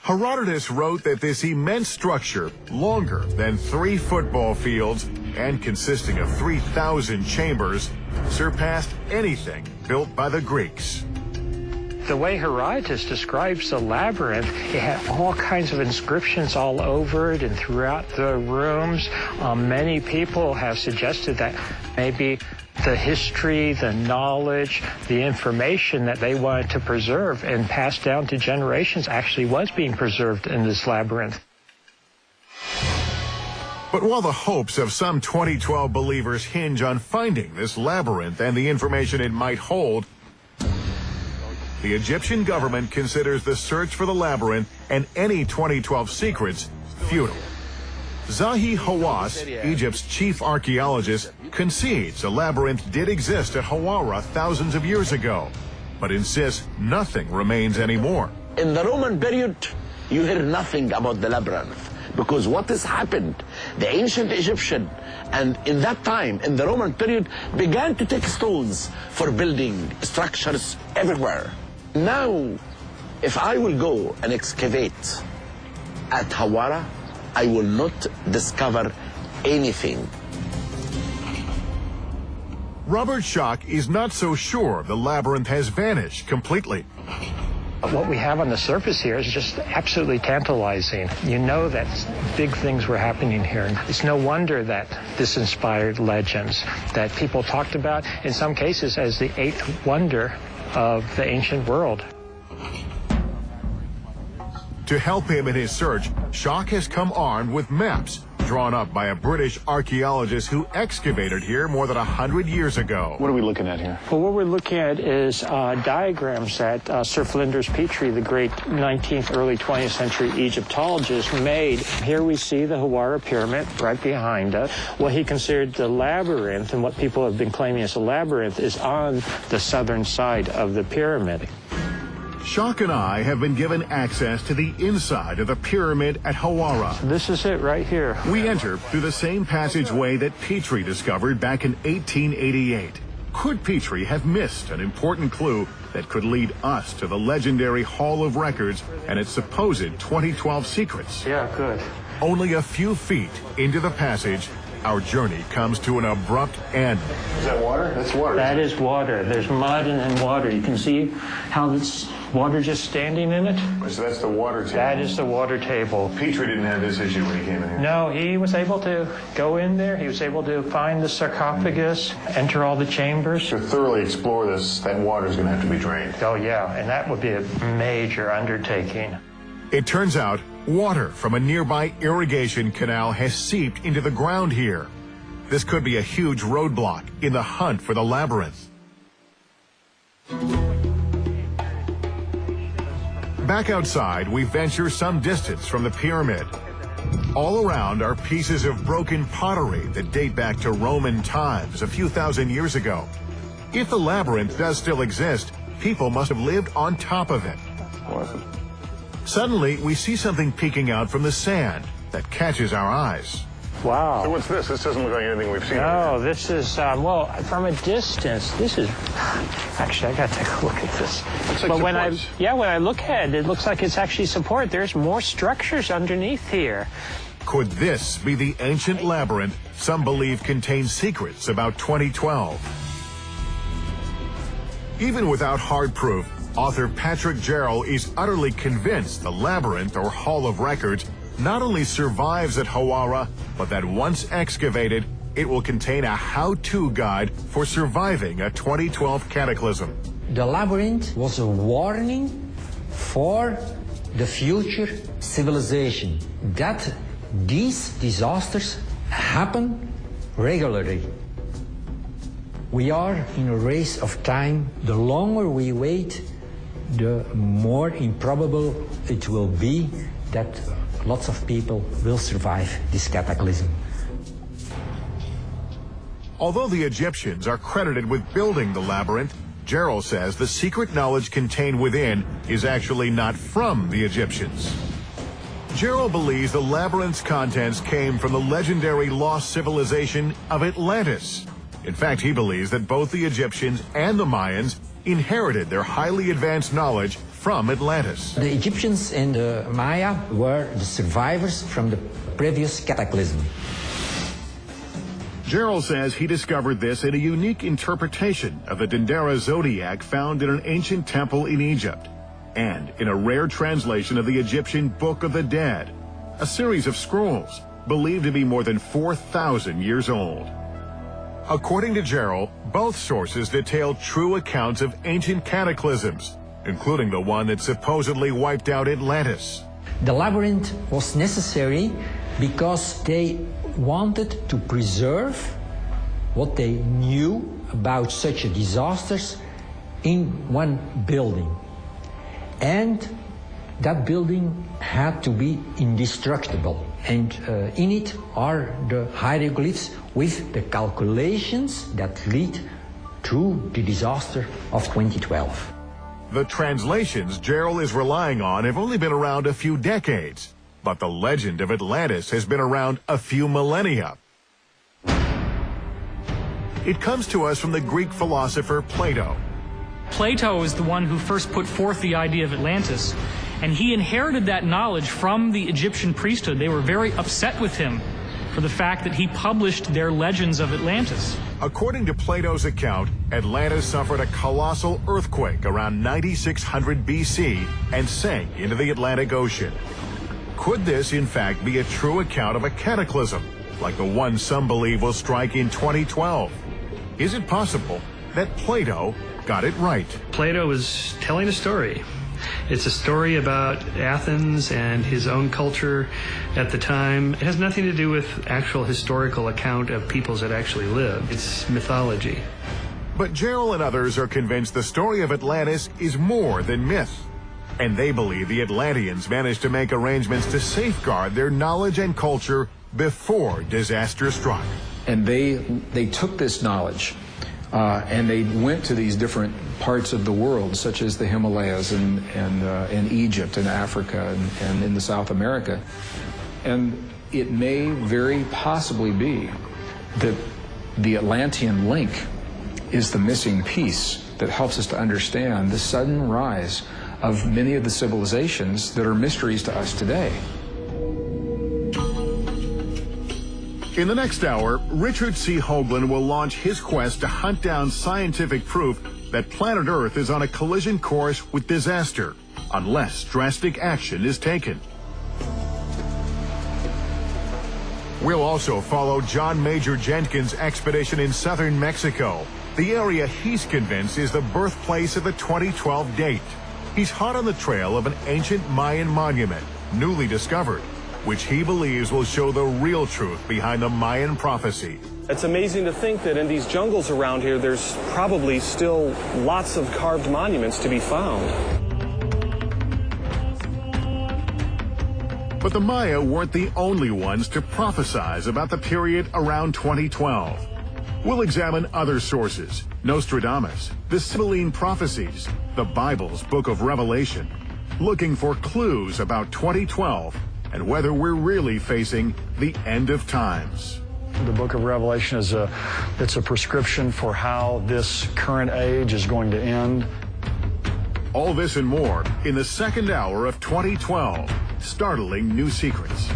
Herodotus wrote that this immense structure, longer than 3 football fields and consisting of 3,000 chambers, surpassed anything built by the Greeks. The way Herodotus describes the labyrinth, it had all kinds of inscriptions all over it and throughout the rooms. Many people have suggested that maybe the history, the knowledge, the information that they wanted to preserve and pass down to generations actually was being preserved in this labyrinth. But while the hopes of some 2012 believers hinge on finding this labyrinth and the information it might hold, the Egyptian government considers the search for the labyrinth and any 2012 secrets futile. Zahi Hawass, Egypt's chief archaeologist, concedes a labyrinth did exist at Hawara thousands of years ago, but insists nothing remains anymore. In the Roman period, you hear nothing about the labyrinth, because what has happened, the ancient Egyptian, and in that time, in the Roman period, began to take stones for building structures everywhere. Now, if I will go and excavate at Hawara, I will not discover anything. Robert Schock is not so sure the labyrinth has vanished completely. What we have on the surface here is just absolutely tantalizing. You know that big things were happening here. It's no wonder that this inspired legends that people talked about, in some cases, as the 8th wonder of the ancient world. To help him in his search, Schock has come armed with maps drawn up by a British archaeologist who excavated here more than 100 years ago. What are we looking at here? Well, what we're looking at is diagrams that Sir Flinders Petrie, the great 19th, early 20th century Egyptologist, made. Here we see the Hawara pyramid right behind us. What he considered the labyrinth, and what people have been claiming as a labyrinth, is on the southern side of the pyramid. Schock and I have been given access to the inside of the pyramid at Hawara. This is it right here. We enter through the same passageway that Petrie discovered back in 1888. Could Petrie have missed an important clue that could lead us to the legendary Hall of Records and its supposed 2012 secrets? Yeah, good. Only a few feet into the passage, our journey comes to an abrupt end. Is that water? That's water. That is water. There's mud and then water. You can see how this water just standing in it. So that's the water table. That is the water table. Petrie didn't have this issue when he came in here. No, he was able to go in there. He was able to find the sarcophagus, enter all the chambers. To thoroughly explore this, that water is going to have to be drained. Oh, yeah, and that would be a major undertaking. It turns out water from a nearby irrigation canal has seeped into the ground here. This could be a huge roadblock in the hunt for the labyrinth. Back outside, we venture some distance from the pyramid. All around are pieces of broken pottery that date back to Roman times, a few thousand years ago. If the labyrinth does still exist, people must have lived on top of it. Suddenly, we see something peeking out from the sand that catches our eyes. Wow. So what's this? This doesn't look like anything we've seen. No, this is, well, from a distance, this is, actually, I gotta take a look at this. Looks like but when supports. I look at it, it looks like it's actually support. There's more structures underneath here. Could this be the ancient labyrinth some believe contains secrets about 2012? Even without hard proof, author Patrick Gerald is utterly convinced the labyrinth, or Hall of Records, not only survives at Hawara, but that once excavated, it will contain a how-to guide for surviving a 2012 cataclysm. The labyrinth was a warning for the future civilization, that these disasters happen regularly. We are in a race of time. The longer we wait, the more improbable it will be that lots of people will survive this cataclysm. Although the Egyptians are credited with building the labyrinth, Gerald says the secret knowledge contained within is actually not from the Egyptians. Gerald believes the labyrinth's contents came from the legendary lost civilization of Atlantis. In fact, he believes that both the Egyptians and the Mayans inherited their highly advanced knowledge from Atlantis. The Egyptians and the Maya were the survivors from the previous cataclysm. Gerald says he discovered this in a unique interpretation of the Dendera zodiac found in an ancient temple in Egypt, and in a rare translation of the Egyptian Book of the Dead, a series of scrolls believed to be more than 4,000 years old. According to Gerald, both sources detail true accounts of ancient cataclysms, including the one that supposedly wiped out Atlantis. The labyrinth was necessary because they wanted to preserve what they knew about such a disasters in one building. And that building had to be indestructible. And in it are the hieroglyphs with the calculations that lead to the disaster of 2012. The translations Gerald is relying on have only been around a few decades, but the legend of Atlantis has been around a few millennia. It comes to us from the Greek philosopher Plato. Plato is the one who first put forth the idea of Atlantis, and he inherited that knowledge from the Egyptian priesthood. They were very upset with him for the fact that he published their legends of Atlantis. According to Plato's account, Atlantis suffered a colossal earthquake around 9600 BC and sank into the Atlantic Ocean. Could this, in fact, be a true account of a cataclysm, like the one some believe will strike in 2012? Is it possible that Plato got it right? Plato is telling a story. It's a story about Athens and his own culture at the time. It has nothing to do with actual historical account of peoples that actually lived. It's mythology. But Gerald and others are convinced the story of Atlantis is more than myth. And they believe the Atlanteans managed to make arrangements to safeguard their knowledge and culture before disaster struck. And they took this knowledge and they went to these different parts of the world, such as the Himalayas and Egypt and Africa and in the South America. And it may very possibly be that the Atlantean link is the missing piece that helps us to understand the sudden rise of many of the civilizations that are mysteries to us today. In the next hour, Richard C. Hoagland will launch his quest to hunt down scientific proof that planet Earth is on a collision course with disaster, unless drastic action is taken. We'll also follow John Major Jenkins' expedition in southern Mexico, the area he's convinced is the birthplace of the 2012 date. He's hot on the trail of an ancient Mayan monument, newly discovered, which he believes will show the real truth behind the Mayan prophecy. It's amazing to think that in these jungles around here, there's probably still lots of carved monuments to be found. But the Maya weren't the only ones to prophesize about the period around 2012. We'll examine other sources, Nostradamus, the Sibylline prophecies, the Bible's Book of Revelation, looking for clues about 2012 and whether we're really facing the end of times. The Book of Revelation is it's a prescription for how this current age is going to end. All this and more in the second hour of 2012. Startling new secrets.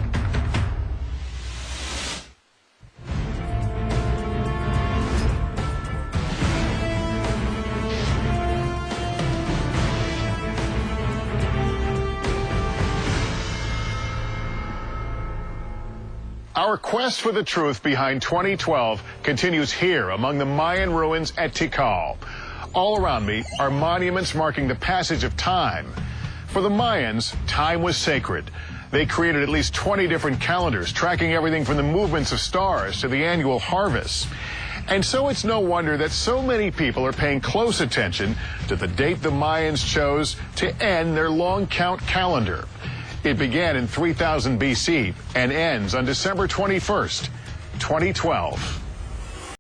Our quest for the truth behind 2012 continues here among the Mayan ruins at Tikal. All around me are monuments marking the passage of time. For the Mayans, time was sacred. They created at least 20 different calendars, tracking everything from the movements of stars to the annual harvests. And so it's no wonder that so many people are paying close attention to the date the Mayans chose to end their long count calendar. It began in 3000 BC and ends on December 21st, 2012.